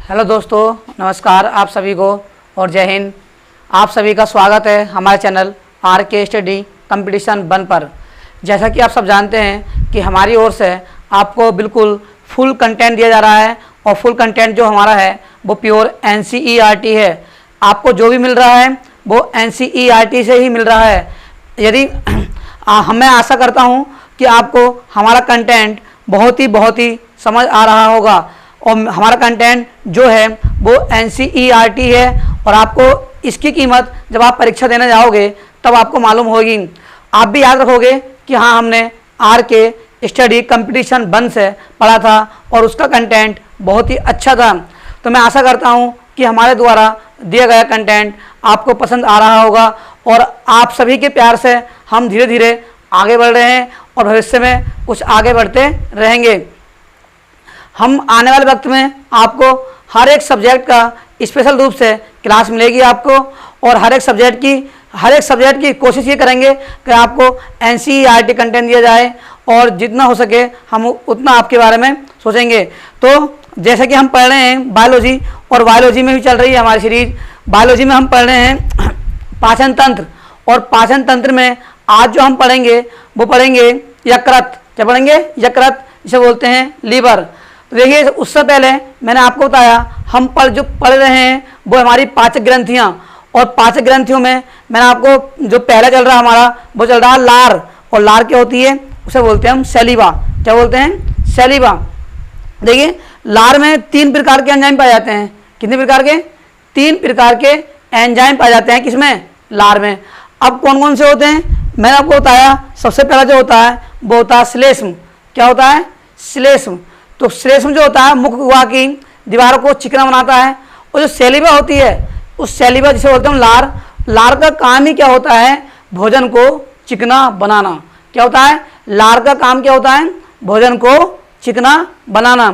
Hello दोस्तों, नमस्कार आप सभी को और जय हिंद। आप सभी का स्वागत है हमारे चैनल RK स्टडी कंपटीशन 1 पर। जैसा कि आप सब जानते हैं कि हमारी ओर से आपको बिल्कुल फुल कंटेंट दिया जा रहा है और फुल कंटेंट जो हमारा है वो प्योर NCERT है। आपको जो भी मिल रहा है वो NCERT से ही मिल रहा है। यदि मैं आशा करता हूँ कि आपको हमारा कंटेंट बहुत ही समझ आ रहा होगा और हमारा कंटेंट जो है वो NCERT है और आपको इसकी कीमत जब आप परीक्षा देने जाओगे तब आपको मालूम होगी। आप भी याद रखोगे कि हाँ, हमने RK स्टडी कंपटीशन 1 से पढ़ा था और उसका कंटेंट बहुत ही अच्छा था। तो मैं आशा करता हूँ कि हमारे द्वारा दिया गया कंटेंट आपको पसंद आ रहा होगा और आप सभी के प्यार से हम धीरे धीरे आगे बढ़ रहे हैं और भविष्य में कुछ आगे बढ़ते रहेंगे। हम आने वाले वक्त में आपको हर एक सब्जेक्ट का स्पेशल रूप से क्लास मिलेगी आपको और हर एक सब्जेक्ट की कोशिश ये करेंगे कि आपको NCERT कंटेंट दिया जाए और जितना हो सके हम उतना आपके बारे में सोचेंगे। तो जैसे कि हम पढ़ रहे हैं बायोलॉजी और बायोलॉजी में भी चल रही है हमारी सीरीज। बायोलॉजी में हम पढ़ रहे हैं पाचन तंत्र और पाचन तंत्र में आज जो हम पढ़ेंगे वो पढ़ेंगे यकृत। क्या पढ़ेंगे? यकृत, जिसे बोलते हैं लीवर। तो देखिए, उससे पहले मैंने आपको बताया हम पढ़ रहे हैं वो हमारी पाचक ग्रंथियाँ और पाचक ग्रंथियों में मैंने आपको जो पहला चल रहा हमारा वो चल रहा है लार। और लार क्या होती है? उसे बोलते हैं हम सैलिवा। क्या बोलते हैं? सैलिवा। देखिए, लार में 3 प्रकार के एंजाइम पाए जाते हैं। कितने प्रकार के? 3 प्रकार के एंजाइम पाए जाते हैं। किसमें? लार में। अब कौन कौन से होते हैं मैंने आपको बताया। सबसे पहला जो होता है वो होता है श्लेष्म। क्या होता है? श्लेष्म। तो श्लेष्म जो होता है मुख गुहा की दीवारों को चिकना बनाता है। और जो सैलिवा होती है उस सैलिवा जिसे बोलते हैं लार, लार का काम ही क्या होता है? भोजन को चिकना बनाना। क्या होता है? लार का काम क्या होता है? भोजन को चिकना बनाना।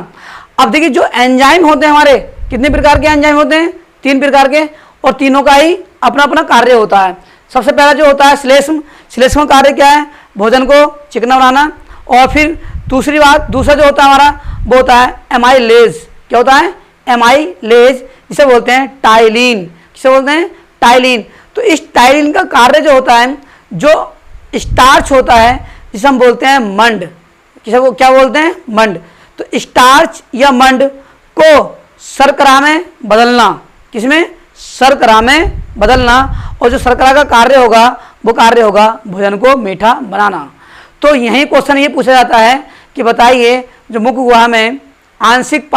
अब देखिए, जो एंजाइम होते हैं हमारे, कितने प्रकार के एंजाइम होते हैं? 3 प्रकार के और तीनों का ही अपना अपना कार्य होता है। सबसे पहला जो होता है श्लेष्म, श्लेष्म का कार्य क्या है? भोजन को चिकना बनाना। और फिर दूसरा जो होता है हमारा वो होता है एमाइलेज। क्या होता है? एमाइलेज, जिसे बोलते हैं टाइलिन। किसे बोलते हैं? टाइलिन। तो इस टाइलिन का कार्य जो होता है, जो स्टार्च होता है जिसे हम बोलते हैं मंड। किसे वो क्या बोलते हैं? मंड। तो स्टार्च या मंड को शर्करा में बदलना। किसमें? शर्करा में बदलना। और जो शर्करा का कार्य होगा वो कार्य होगा भोजन को मीठा बनाना। तो यही क्वेश्चन ये पूछा जाता है कि बताइए, जो मुख गुहा में आंशिक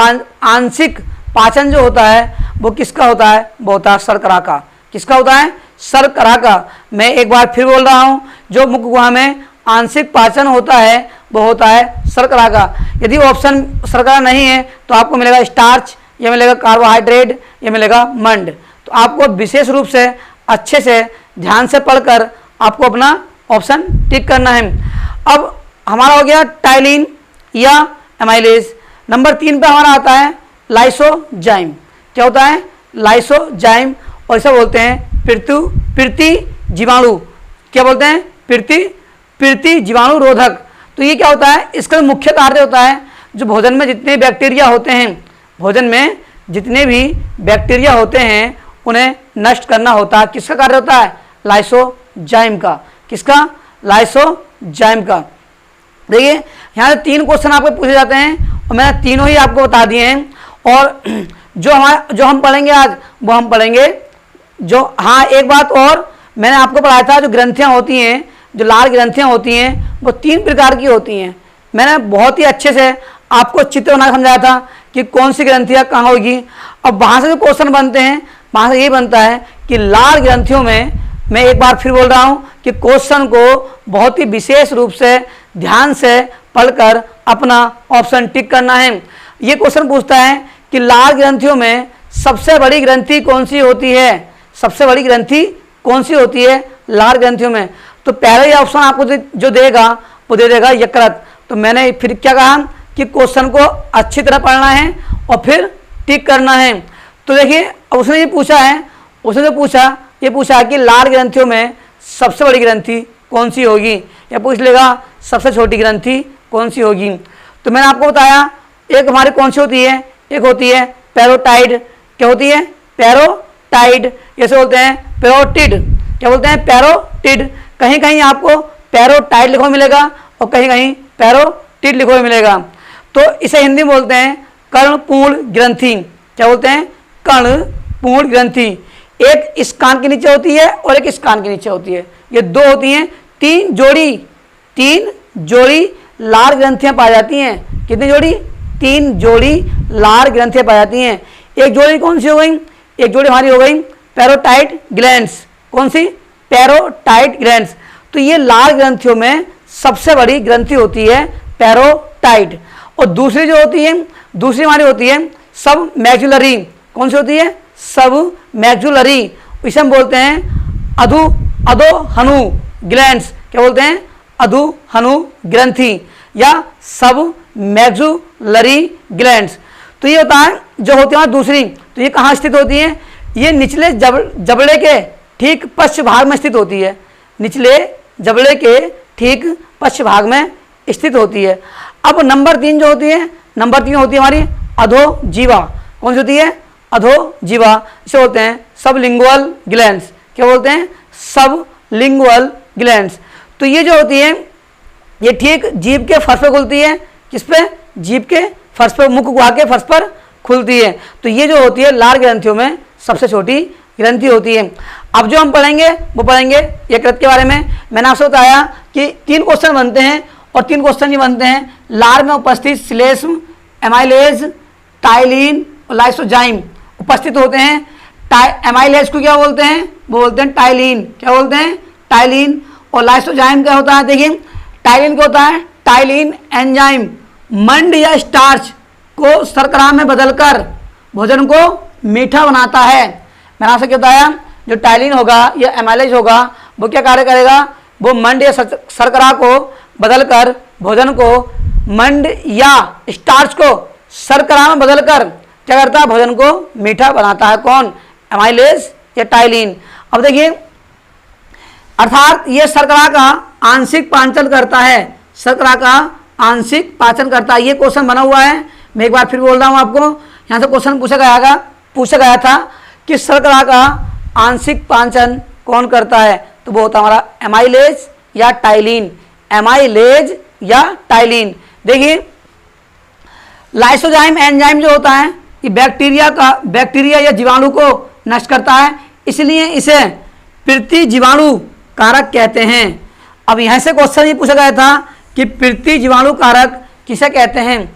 पाचन जो होता है वो किसका होता है? वो होता है शर्करा का। किसका होता है? शर्करा का। मैं एक बार फिर बोल रहा हूँ, जो मुख गुहा में आंशिक पाचन होता है वो होता है शर्करा का। यदि ऑप्शन शर्करा नहीं है तो आपको मिलेगा स्टार्च, या मिलेगा कार्बोहाइड्रेट, या मिलेगा मंड। तो आपको विशेष रूप से अच्छे से ध्यान से पढ़कर आपको अपना ऑप्शन टिक करना है। अब हमारा हो गया टाइलिन या एमाइलेज। नंबर 3 पे हमारा आता है लाइसोजाइम। क्या होता है? लाइसोजाइम। और इसे बोलते हैं प्रीति जीवाणु। क्या बोलते हैं? प्रीति जीवाणु रोधक। तो ये क्या होता है? इसका मुख्य कार्य होता है जो भोजन में जितने बैक्टीरिया होते हैं, भोजन में जितने भी बैक्टीरिया होते हैं उन्हें नष्ट करना होता है। किसका कार्य होता है? लाइसोजाइम का। किसका? लाइसोजाइम का। देखिए, यहाँ से 3 क्वेश्चन आपको पूछे जाते हैं और मैंने तीनों ही आपको बता दिए हैं। और जो हम पढ़ेंगे आज वो हम पढ़ेंगे हाँ, एक बात और मैंने आपको पढ़ाया था, जो ग्रंथियाँ होती हैं, जो लार ग्रंथियाँ होती हैं वो 3 प्रकार की होती हैं। मैंने बहुत ही अच्छे से आपको चित्र बना समझाया था कि कौन सी ग्रंथियाँ कहाँ होगी। अब वहाँ से जो क्वेश्चन बनते हैं वहाँ से ये बनता है कि लार ग्रंथियों में, मैं एक बार फिर बोल रहा हूँ कि क्वेश्चन को बहुत ही विशेष रूप से ध्यान से पढ़कर अपना ऑप्शन टिक करना है। ये क्वेश्चन पूछता है कि लार ग्रंथियों में सबसे बड़ी ग्रंथि कौन सी होती है? सबसे बड़ी ग्रंथि कौन सी होती है लार ग्रंथियों में? तो पहला ही ऑप्शन आपको जो देगा वो दे देगा यकृत। तो मैंने फिर क्या कहा कि क्वेश्चन को अच्छी तरह पढ़ना है और फिर टिक करना है। तो देखिए, उसने ये पूछा है, उसने जो पूछा कि लार ग्रंथियों में सबसे बड़ी ग्रंथि कौन सी होगी, या पूछ लेगा सबसे छोटी ग्रंथि कौन सी होगी। तो मैंने आपको बताया, एक हमारी कौन सी होती है? एक होती है पैरोटाइड, क्या होती है पैरोटाइड, जैसे बोलते हैं पैरोटिड, क्या बोलते हैं पैरोटिड। कहीं कहीं आपको पैरोटाइड लिखा हुआ मिलेगा और कहीं कहीं पैरोटिड लिखा हुआ मिलेगा। तो इसे हिंदी में बोलते हैं कर्णपूर्ण ग्रंथि, क्या बोलते हैं कर्णपूर्ण ग्रंथि। एक इस कान के नीचे होती है और एक इस कान के नीचे होती है, ये दो होती हैं। तीन जोड़ी लार ग्रंथियां पाई जाती हैं। कितनी जोड़ी? 3 जोड़ी लार ग्रंथियां पाई जाती हैं। एक जोड़ी कौन सी हो गई? एक जोड़ी हमारी हो गई पैरोटाइड ग्लैंड्स। कौन सी? पैरोटाइड ग्लैंड्स। तो ये लार ग्रंथियों में सबसे बड़ी ग्रंथि होती है पैरोटाइड। और दूसरी जो होती है, दूसरी हमारी होती है सब मैक्जुलरी। कौन सी होती है? सब मैक्जुलरी। इसे हम बोलते हैं अधोहनु ग्लैंड्स। क्या बोलते हैं? अधोहनु ग्रंथि या सब मैक्जुलरी ग्लैंड्स। तो ये होता है जो होती है दूसरी। तो ये कहाँ स्थित होती है? ये निचले जबड़े के ठीक पश्च भाग में स्थित होती है। निचले जबड़े के ठीक पश्च भाग में स्थित होती है। अब नंबर 3 जो होती है, नंबर 3 होती है हमारी अधोजीवा। कौन सी होती है? अधोजीवा। इसे बोलते हैं सबलिंगुअल ग्लैंड्स। क्या बोलते हैं? Sublingual glands. तो ये जो होती है ये ठीक जीभ के फर्श पर खुलती है। किस पे? जीभ के फर्श पर, मुख गुहा के फर्श पर खुलती है। तो ये जो होती है लार ग्रंथियों में सबसे छोटी ग्रंथि होती है। अब जो हम पढ़ेंगे वो पढ़ेंगे यकृत के बारे में। मैंने आपसे बताया कि 3 क्वेश्चन बनते हैं और 3 क्वेश्चन ये बनते हैं लार में उपस्थित श्लेष्म, एमाइलेज, टाइलिन और लाइसोजाइम उपस्थित होते हैं। एमाइलेज को क्या बोलते हैं? वो बोलते हैं टाइलिन। क्या बोलते हैं? टाइलिन। और लाइसोजाइम क्या होता है? देखिए टाइलिन क्या होता है? टाइलिन एंजाइम मंड या स्टार्च को शर्करा में बदलकर भोजन को मीठा बनाता है। मैंने आपसे क्या बताया? जो टाइलिन होगा या एमाइलेज होगा वो क्या कार्य करेगा? वो मंड या शर्करा को बदलकर भोजन को, मंड या स्टार्च को शर्करा में बदलकर क्या करता है? भोजन को मीठा बनाता है। कौन? एमाइलेज या टाइलिन। अब देखिए अर्थात ये शर्करा का आंशिक पाचन करता है। शर्करा का आंशिक पाचन करता है। ये क्वेश्चन बना हुआ है, मैं एक बार फिर बोल रहा हूँ आपको। यहाँ से क्वेश्चन पूछा गया था कि शर्करा का आंशिक पाचन कौन करता है? तो वो होता हमारा एमाइलेज या टाइलिन। एमाइलेज या टाइलिन। देखिए लाइसोजाइम एंजाइम जो होता है ये बैक्टीरिया या जीवाणु को नष्ट करता है, इसलिए इसे प्रतिजीवाणु कारक कहते हैं। अब यहाँ से क्वेश्चन ये पूछा गया था कि प्रतिजीवाणु कारक किसे कहते हैं?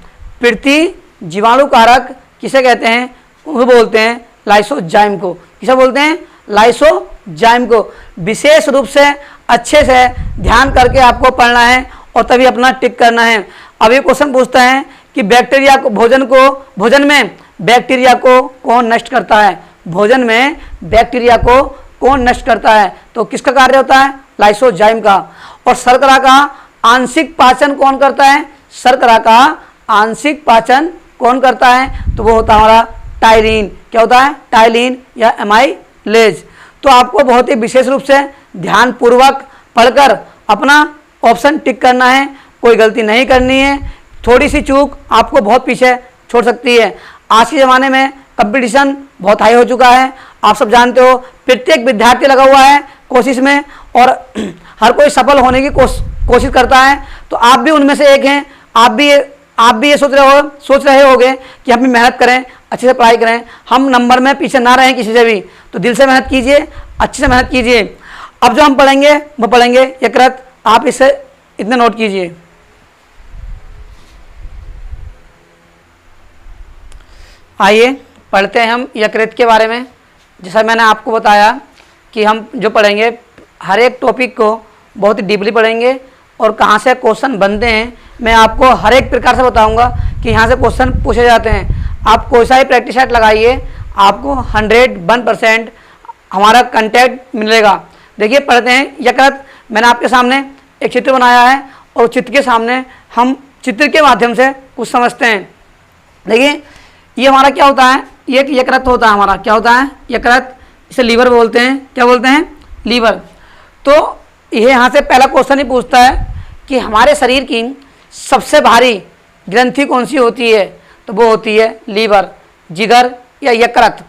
प्रतिजीवाणु कारक किसे कहते हैं? वो बोलते हैं लाइसोजाइम को। किसे बोलते हैं? लाइसोजाइम को। विशेष रूप से अच्छे से ध्यान करके आपको पढ़ना है और तभी अपना टिक करना है। अब ये क्वेश्चन पूछता है कि बैक्टीरिया को भोजन में बैक्टीरिया को कौन नष्ट करता है? भोजन में बैक्टीरिया को कौन नष्ट करता है? तो किसका कार्य होता है? लाइसोजाइम का। और शर्करा का आंशिक पाचन कौन करता है? शर्करा का आंशिक पाचन कौन करता है? तो वो होता है हमारा टाइलिन। क्या होता है? टाइलिन या एमाइलेज। तो आपको बहुत ही विशेष रूप से ध्यानपूर्वक पढ़कर अपना ऑप्शन टिक करना है, कोई गलती नहीं करनी है। थोड़ी सी चूक आपको बहुत पीछे छोड़ सकती है। आज के ज़माने में कंपटीशन बहुत हाई हो चुका है, आप सब जानते हो। प्रत्येक विद्यार्थी लगा हुआ है कोशिश में और हर कोई सफल होने की कोशिश करता है। तो आप भी उनमें से एक हैं। आप भी ये सोच रहे होगे कि हम भी मेहनत करें, अच्छे से पढ़ाई करें, हम नंबर में पीछे ना रहें किसी से भी। तो दिल से मेहनत कीजिए, अच्छे से मेहनत कीजिए। अब जो हम पढ़ेंगे वो पढ़ेंगे यकृत। आप इसे इतने नोट कीजिए। आइए पढ़ते हैं हम यकृत के बारे में। जैसा मैंने आपको बताया कि हम जो पढ़ेंगे हर एक टॉपिक को बहुत ही डीपली पढ़ेंगे और कहाँ से क्वेश्चन बनते हैं मैं आपको हर एक प्रकार से बताऊंगा कि यहाँ से क्वेश्चन पूछे जाते हैं। आप कोई सा ही प्रैक्टिस सेट लगाइए, आपको 101% हमारा कंटेंट मिलेगा। देखिए पढ़ते हैं यकृत। मैंने आपके सामने एक चित्र बनाया है और चित्र के सामने हम चित्र के माध्यम से कुछ समझते हैं। देखिए ये हमारा क्या होता है? ये एक यकृत होता है हमारा। क्या होता है? यकृत। इसे लीवर बोलते हैं। क्या बोलते हैं? लीवर। तो ये यहाँ से पहला क्वेश्चन ही पूछता है कि हमारे शरीर की सबसे भारी ग्रंथि कौन सी होती है? तो वो होती है लीवर। जिगर या यकृत।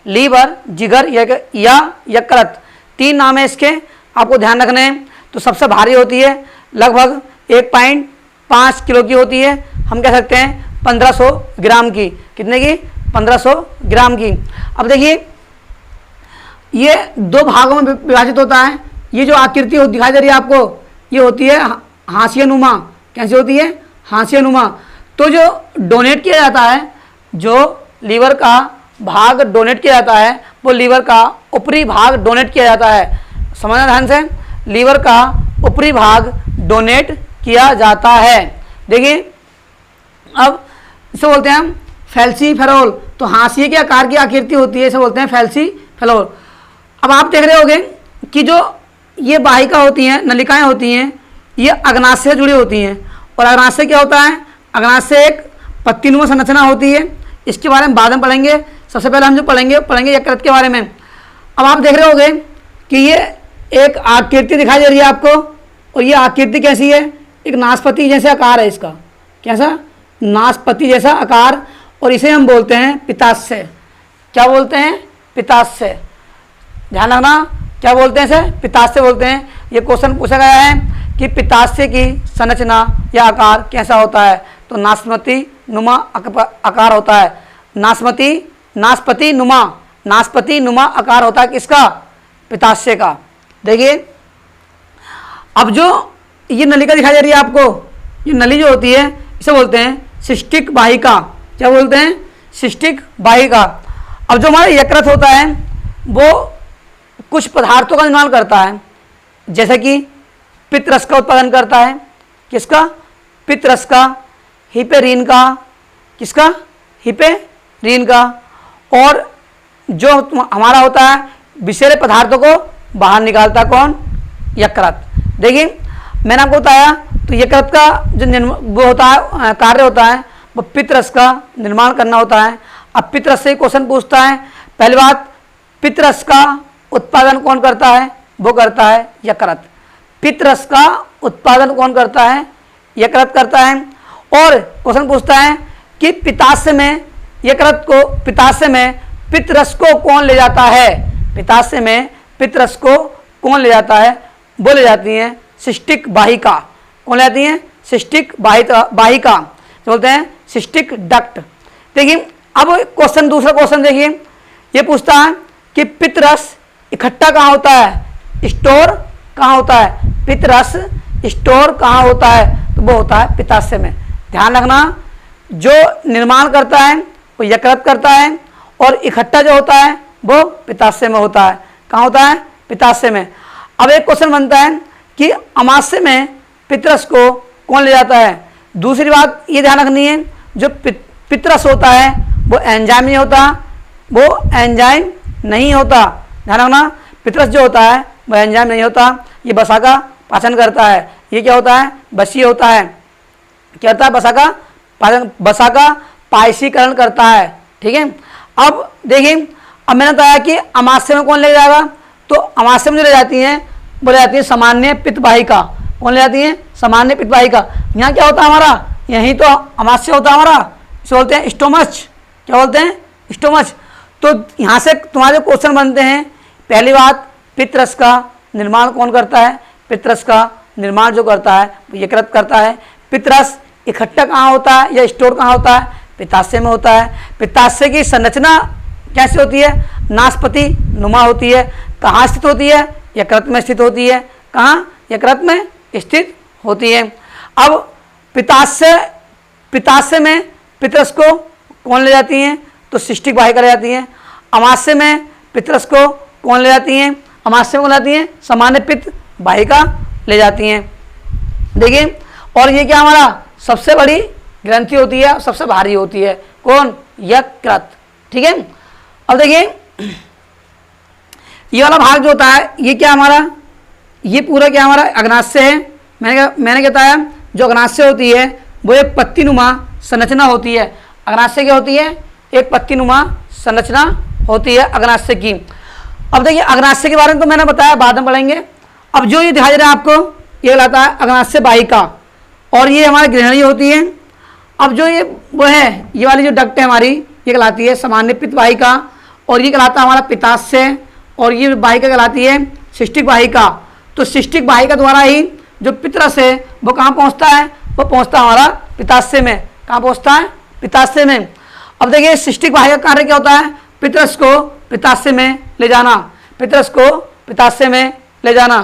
लीवर, जिगर या यकृत, 3 नाम है इसके, आपको ध्यान रखने हैं। तो सबसे भारी होती है, लगभग 1.5 किलो की होती है, हम कह सकते हैं 1500 ग्राम की। कितने की? 1500 ग्राम की। अब देखिए ये 2 भागों में विभाजित होता है। ये जो आकृति दिखाई दे रही है आपको, ये होती है हाशियानुमा। कैसे होती है? हाशियानुमा। तो जो डोनेट किया जाता है, जो लीवर का भाग डोनेट किया जाता है, वो लीवर का ऊपरी भाग डोनेट किया जाता है। समझना ध्यान से, लीवर का ऊपरी भाग डोनेट किया जाता है। देखिए अब इसे बोलते हैं हम फैल्सीफेरोल। तो हाशिए के आकार की आकृति होती है, इसे बोलते हैं फैल्सीफेरोल। अब आप देख रहे होंगे कि जो ये वाहिका होती हैं, नलिकाएं होती हैं, ये अग्नाशय से जुड़ी होती हैं। और अग्नाशय क्या होता है? अग्नाशय एक पत्तीनुमा संरचना होती है। इसके बारे में बाद में पढ़ेंगे। सबसे पहले हम जो पढ़ेंगे यकृत के बारे में। अब आप देख रहे होंगे कि ये एक आकृति दिखाई दे रही है आपको, और ये आकृति कैसी है? एक नाशपाती जैसे आकार है इसका। कैसा? नाशपाती जैसा आकार। और इसे हम बोलते हैं पित्ताशय। क्या बोलते हैं? पित्ताशय। ध्यान रखना, क्या बोलते हैं इसे? पित्ताशय बोलते हैं। ये क्वेश्चन पूछा गया है कि पित्ताशय की संरचना या आकार कैसा होता है? तो नाशपाती नुमा आकार होता है। नाशपाती नुमा आकार होता है किसका? पित्ताशय का। देखिए अब जो ये नलिका दिखाई दे रही है आपको, ये नली जो होती है इसे बोलते हैं सिस्टिक वाहिका। क्या बोलते हैं? सिस्टिक वाहिका। अब जो हमारा यकृत होता है वो कुछ पदार्थों का निर्माण करता है, जैसे कि पित्त रस का उत्पादन करता है। किसका? पित्त रस का, हिपेरीन का। किसका? हिपेरीन का। और जो हमारा होता है विषैले पदार्थों को बाहर निकालता कौन? यकृत। देखिए मैंने आपको बताया, तो यकृत का जो वो होता है कार्य होता है, वो पित्त रस का निर्माण करना होता है। अब पित्त रस से क्वेश्चन पूछता है। पहली बात, पित्त रस का उत्पादन कौन करता है? वो करता है यकृत। पित्त रस का उत्पादन कौन करता है? यकृत करता है। और क्वेश्चन पूछता है कि पित्ताशय में पित्त रस को कौन ले जाता है? पित्ताशय में पित्त रस को कौन ले जाता है? वो ले जाती हैं सिस्टिक वाहिका। कौन ले जाती हैं? सिस्टिक वाहिका, बोलते हैं सिस्टिक डक्ट। देखिए अब क्वेश्चन, दूसरा क्वेश्चन देखिए, ये पूछता है कि पित्त रस इकट्ठा कहाँ होता है? स्टोर कहाँ होता है? पित्त रस स्टोर कहाँ होता है? तो वो होता है पित्ताशय में। ध्यान रखना, जो निर्माण करता है वो यकृत करता है, और इकट्ठा जो होता है वो पित्ताशय में होता है। कहाँ होता है? पित्ताशय में। अब एक क्वेश्चन बनता है कि अमाशय में पित्त रस को कौन ले जाता है? दूसरी बात ये ध्यान रखनी है, जो पित्त रस होता है वो एंजाइम नहीं होता, ध्यान रखना, पित्त रस जो होता है वो एंजाइम नहीं होता। ये वसा का पाचन करता है। ये क्या होता है? वसीय होता है। क्या होता है? वसा का पायसीकरण करता है। ठीक है। अब देखिए, अब मैंने बताया कि अमाशय में कौन ले जाएगा? तो अमाशय में जो ले जाती हैं वो ले जाती है सामान्य पित्त वाहिका। कौन ले जाती है? सामान्य पित्त वाहिका। यहाँ क्या होता है हमारा? यहीं तो अमाशय होता है हमारा, इसे बोलते हैं स्टोमच। क्या बोलते हैं? स्टोमच। तो यहाँ से तुम्हारे क्वेश्चन बनते हैं। पहली बात, पित्त रस का निर्माण कौन करता है? पित्त रस का निर्माण जो करता है वो यकृत करता है। पित्त रस इकट्ठा कहाँ होता है या स्टोर कहाँ होता है? पित्ताशय में होता है। पित्ताशय की संरचना कैसे होती है? नाशपाती नुमा होती है। कहाँ स्थित होती है? यकृत में स्थित होती है। कहाँ? यकृत में स्थित होती है। अब पित्ताशय में पित्त रस को कौन ले जाती हैं? तो सिस्टिक वाहिका ले जाती हैं। अमाशय में पित्त रस को कौन ले जाती हैं? अमाशय में कौन लाती हैं? सामान्य पित्त वाहिका ले जाती हैं। देखिए, और ये क्या हमारा सबसे बड़ी ग्रंथि होती है, सबसे भारी होती है। कौन? यकृत। ठीक है। अब देखिए ये वाला भाग जो होता है ये क्या हमारा? ये पूरा क्या हमारा? अग्नाशय है। मैंने क्या बताया, जो अग्नाशय होती है वो एक पत्तीनुमा संरचना होती है। अग्नाशय क्या होती है? एक पत्तीनुमा संरचना होती है अग्नाशय की। अब देखिए अग्नाशय के बारे में तो मैंने बताया, बाद में पढ़ेंगे। अब जो ये दिखाई दे रहा है आपको, ये कहलाता है अग्नाशय वाहिका, और ये हमारी गृहिणी होती है। अब जो ये वो है, ये वाली जो डक्ट है हमारी, ये कहलाती है सामान्य पित्त वाहिका, और ये कहलाता है हमारा पित्ताशय, और ये वाहिका कहलाती है सिस्टिक वाहिका। तो सिस्टिक वाहिका द्वारा ही जो पित्तरस है वो कहाँ पहुँचता है, वो पहुँचता है हमारा पित्ताशय में। कहाँ पहुँचता है, पित्ताशय में। अब देखिए सिस्टिक वाहिका का कार्य क्या होता है, पित्तरस को पित्ताशय में ले जाना, पित्तरस को पित्ताशय में ले जाना।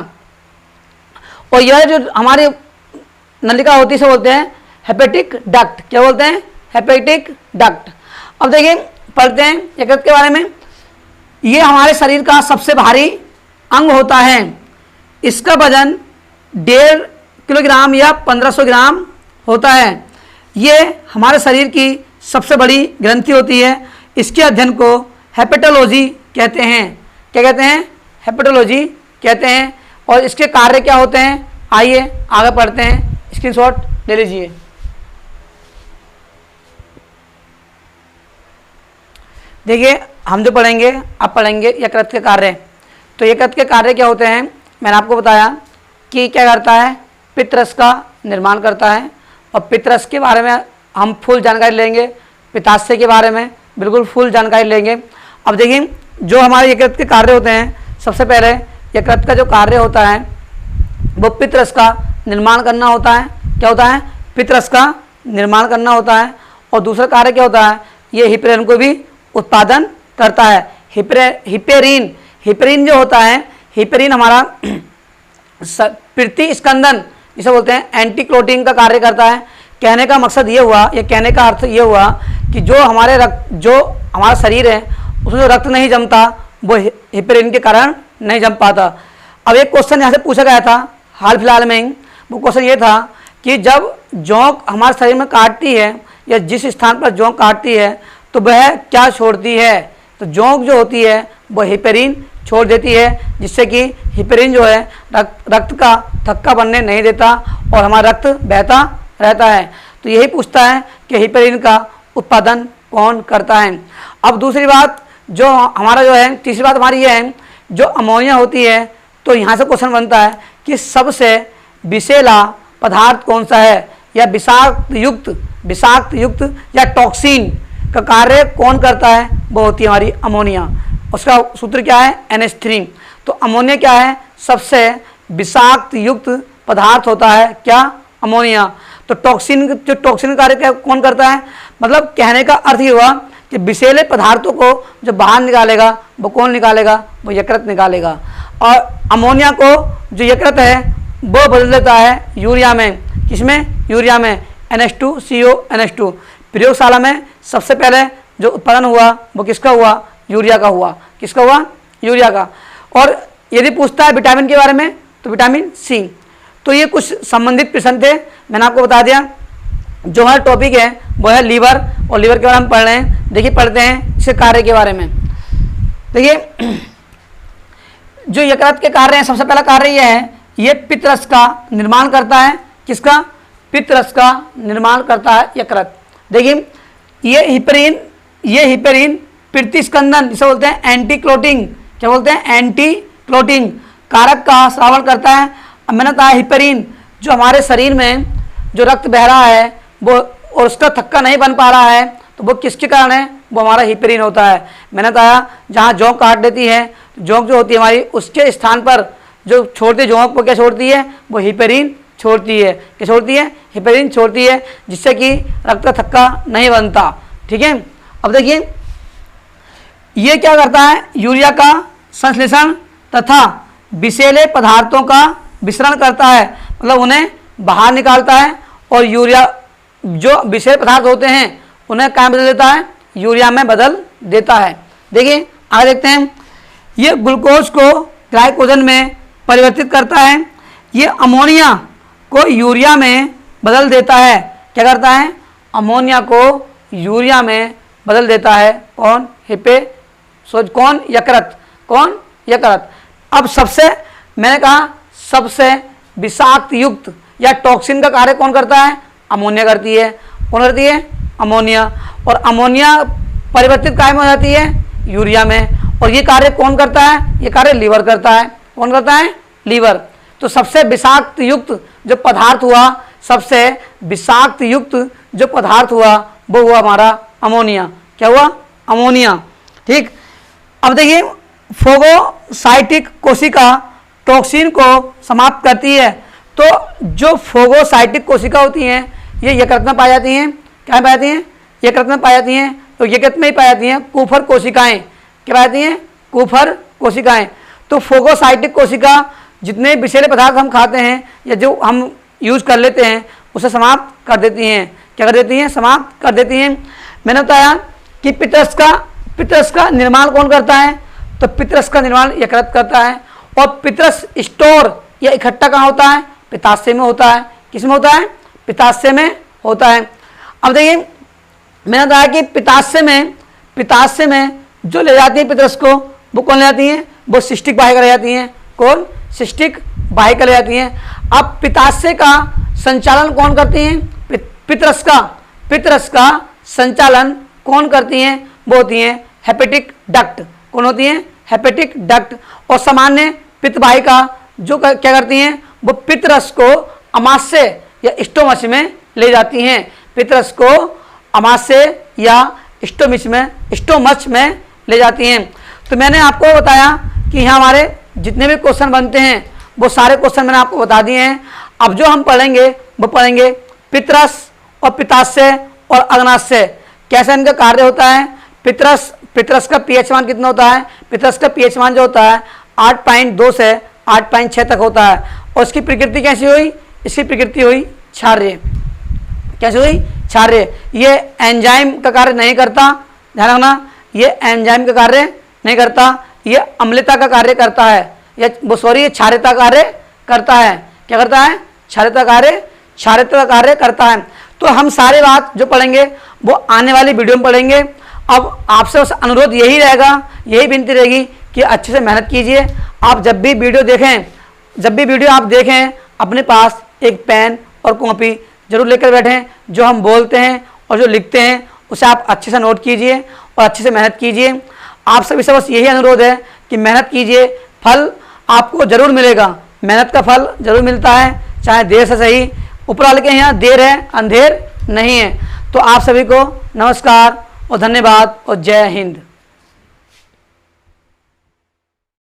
और यह जो हमारी नलिका होती है इसे बोलते हैं हेपेटिक डक्ट। क्या बोलते हैं, हेपेटिक डक्ट। अब देखिए पढ़ते हैं यकृत के बारे में। ये हमारे शरीर का सबसे भारी अंग होता है। इसका वजन 1.5 किलोग्राम या 1500 ग्राम होता है। ये हमारे शरीर की सबसे बड़ी ग्रंथि होती है। इसके अध्ययन को हेपेटोलॉजी कहते हैं। क्या कहते हैं, हेपेटोलॉजी कहते हैं। और इसके कार्य क्या होते हैं, आइए आगे पढ़ते हैं, स्क्रीनशॉट ले लीजिए। देखिए हम जो पढ़ेंगे, अब पढ़ेंगे यकृत के कार्य। तो यकृत के कार्य क्या होते हैं, मैंने आपको बताया कि क्या करता है, पित्तरस का निर्माण करता है। और पित्तरस के बारे में हम फुल जानकारी लेंगे, पित्ताशय के बारे में बिल्कुल फुल जानकारी लेंगे। अब देखिए जो हमारे यकृत के कार्य होते हैं, सबसे पहले यकृत का जो कार्य होता है वो पित्तरस का निर्माण करना होता है। क्या होता है, पित्तरस का निर्माण करना होता है। और दूसरा कार्य क्या होता है, ये हिपेरिन को भी उत्पादन करता है। हिपेरिन, हिपेरिन जो होता है, हिपेरिन हमारा प्रतिस्कंदन जिसे बोलते हैं एंटी क्लोटिंग का कार्य करता है। कहने का मकसद ये हुआ, या कहने का अर्थ ये हुआ कि जो हमारा शरीर है उसमें जो रक्त नहीं जमता वो हिपेरिन के कारण नहीं जम पाता। अब एक क्वेश्चन यहाँ से पूछा गया था हाल फिलहाल में ही, वो क्वेश्चन ये था कि जब जोंक हमारे शरीर में काटती है या जिस स्थान पर जोंक काटती है तो वह क्या छोड़ती है, तो जोंक जो होती है वो हिपेरिन छोड़ देती है, जिससे कि हिपेरिन जो है रक्त का थक्का बनने नहीं देता और हमारा रक्त बहता रहता है। तो यही पूछता है कि हिपेरिन का उत्पादन कौन करता है। अब दूसरी बात जो हमारा जो है, तीसरी बात हमारी ये है, जो अमोनिया होती है, तो यहाँ से क्वेश्चन बनता है कि सबसे विषैला पदार्थ कौन सा है, या विषाक्त युक्त या टॉक्सिन का कार्य कौन करता है, वो होती है हमारी अमोनिया। उसका सूत्र क्या है, NH3। तो अमोनिया क्या है, सबसे विषाक्त युक्त पदार्थ होता है, क्या, अमोनिया। तो टॉक्सिन कार्य कौन करता है, मतलब कहने का अर्थ ये हुआ कि विषैले पदार्थों को जो बाहर निकालेगा वो कौन निकालेगा, वो यकृत निकालेगा। और अमोनिया को जो यकृत है वो बदल देता है यूरिया में। किसमें, यूरिया में, NH2CO NH2। प्रयोगशाला में सबसे पहले जो उत्पादन हुआ वो किसका हुआ, यूरिया का हुआ। किसका हुआ, यूरिया का। और यदि पूछता है विटामिन के बारे में तो विटामिन C। तो ये कुछ संबंधित प्रश्न थे, मैंने आपको बता दिया। जो हमारा टॉपिक है वो है लीवर, और लीवर के बारे में पढ़ रहे हैं। देखिए पढ़ते हैं इसके कार्य के बारे में। देखिए जो यकृत के कार्य हैं, सबसे पहला कार्य ये है, ये पित्तरस का निर्माण करता है। किसका, पित्तरस का निर्माण करता है यकृत। देखिए ये हिपेरिन प्रतिस्कंदन जिसे बोलते हैं एंटी क्लोटिंग, क्या बोलते हैं, एंटी क्लोटिंग कारक का श्रावण करता है। अब मैंने कहा हिपेरिन जो हमारे शरीर में जो रक्त बह रहा है वो और उसका थक्का नहीं बन पा रहा है, तो वो किसके कारण है, वो हमारा हिपेरिन होता है। मैंने कहा जहाँ जोंक काट देती है, जोंक जो होती है हमारी, उसके स्थान पर जो छोड़ती जोंक वो क्या छोड़ती है, वो हिपेरिन छोड़ती है। क्या छोड़ती है, हिपेरिन छोड़ती है, जिससे कि रक्त का थक्का नहीं बनता। ठीक है। अब देखिए ये क्या करता है, यूरिया का संश्लेषण तथा विषैले पदार्थों का विसरण करता है, मतलब उन्हें बाहर निकालता है। और यूरिया जो विषैले पदार्थ होते हैं उन्हें कहाँ बदल देता है, यूरिया में बदल देता है। देखिए आगे देखते हैं, ये ग्लूकोज को ग्लाइकोजन में परिवर्तित करता है। ये अमोनिया को यूरिया में बदल देता है। क्या करता है, अमोनिया को यूरिया में बदल देता है। कौन, कौन, यकृत। कौन, यकृत। अब सबसे मैंने कहा सबसे विषाक्त युक्त या टॉक्सिन का कार्य कौन करता है, अमोनिया करती है। कौन करती है, अमोनिया। और अमोनिया परिवर्तित काय में हो जाती है, यूरिया में। और ये कार्य कौन करता है, ये कार्य लीवर करता है। कौन करता है, लीवर। तो सबसे विषाक्त युक्त जो पदार्थ हुआ, सबसे विषाक्त युक्त जो पदार्थ हुआ वो हुआ हमारा अमोनिया। क्या हुआ, अमोनिया। ठीक, अब देखिए फोगोसाइटिक कोशिका टॉक्सिन को समाप्त करती है। तो जो फोगोसाइटिक कोशिका होती हैं ये यकृत में पाई जाती हैं। क्या पाई जाती हैं, यकृत में पाई जाती हैं। तो यकृत में ही पाई जाती हैं कुफर कोशिकाएं। क्या पाई जाती हैं, कुफर कोशिकाएं। तो फोगोसाइटिक कोशिका जितने विषैले पदार्थ हम खाते हैं या जो हम यूज कर लेते हैं उसे समाप्त कर देती हैं। क्या कर देती हैं, समाप्त कर देती हैं। मैंने बताया कि पित्ररस का निर्माण कौन करता है, तो पित्ररस का निर्माण यकृत करता है। और पित्ररस स्टोर या इकट्ठा कहाँ होता है, पित्ताशय में होता है। किस में होता है, पित्ताशय में होता है। अब देखिए मैंने बताया कि पित्ताशय में जो ले जाती है पित्ररस को, वो कौन ले जाती है, वो सिस्टिक वाहिका ले जाती है। कौन, सिस्टिक वाहिका ले जाती है। अब पित्ताशय का संचालन कौन करती हैं, पित्ररस का संचालन कौन करती हैं, वो होती हैं हेपेटिक डक्ट। कौन होती हैं, हेपेटिक डक्ट। और सामान्य पित्त वाहिका जो क्या करती हैं, वो पित्ररस को अमाशय या स्टोमच में ले जाती हैं। पित्ररस को अमाशय या स्टोमच में ले जाती हैं। तो मैंने आपको बताया कि यहाँ हमारे जितने भी क्वेश्चन बनते हैं वो सारे क्वेश्चन मैंने आपको बता दिए हैं। अब जो हम पढ़ेंगे वो पढ़ेंगे पित्ररस और पित्ताशय और अग्नाशय, कैसा इनका कार्य होता है। पित्ररस का पीएच मान कितना होता है, पित्ररस का पीएच मान जो होता है 8.2 से 8.6 तक होता है। और इसकी प्रकृति कैसी हुई, इसकी प्रकृति हुई क्षारीय। कैसी हुई, क्षारीय। ये एंजाइम का कार्य नहीं करता, ध्यान रखना, ये एंजाइम का कार्य नहीं करता, ये अम्लता का कार्य करता है। ये क्षारीयता कार्य करता है। क्या करता है, क्षारीयता का कार्य करता है। तो हम सारे बात जो पढ़ेंगे वो आने वाली वीडियो में पढ़ेंगे। अब आपसे बस अनुरोध यही रहेगा, यही विनती रहेगी कि अच्छे से मेहनत कीजिए। आप जब भी वीडियो आप देखें अपने पास एक पेन और कॉपी जरूर लेकर बैठें। जो हम बोलते हैं और जो लिखते हैं उसे आप अच्छे से नोट कीजिए और अच्छे से मेहनत कीजिए। आप सभी से बस यही अनुरोध है कि मेहनत कीजिए, फल आपको जरूर मिलेगा। मेहनत का फल जरूर मिलता है, चाहे देर से सही। ऊपर वाले के यहाँ देर है, अंधेर नहीं है। तो आप सभी को नमस्कार और धन्यवाद और जय हिंद।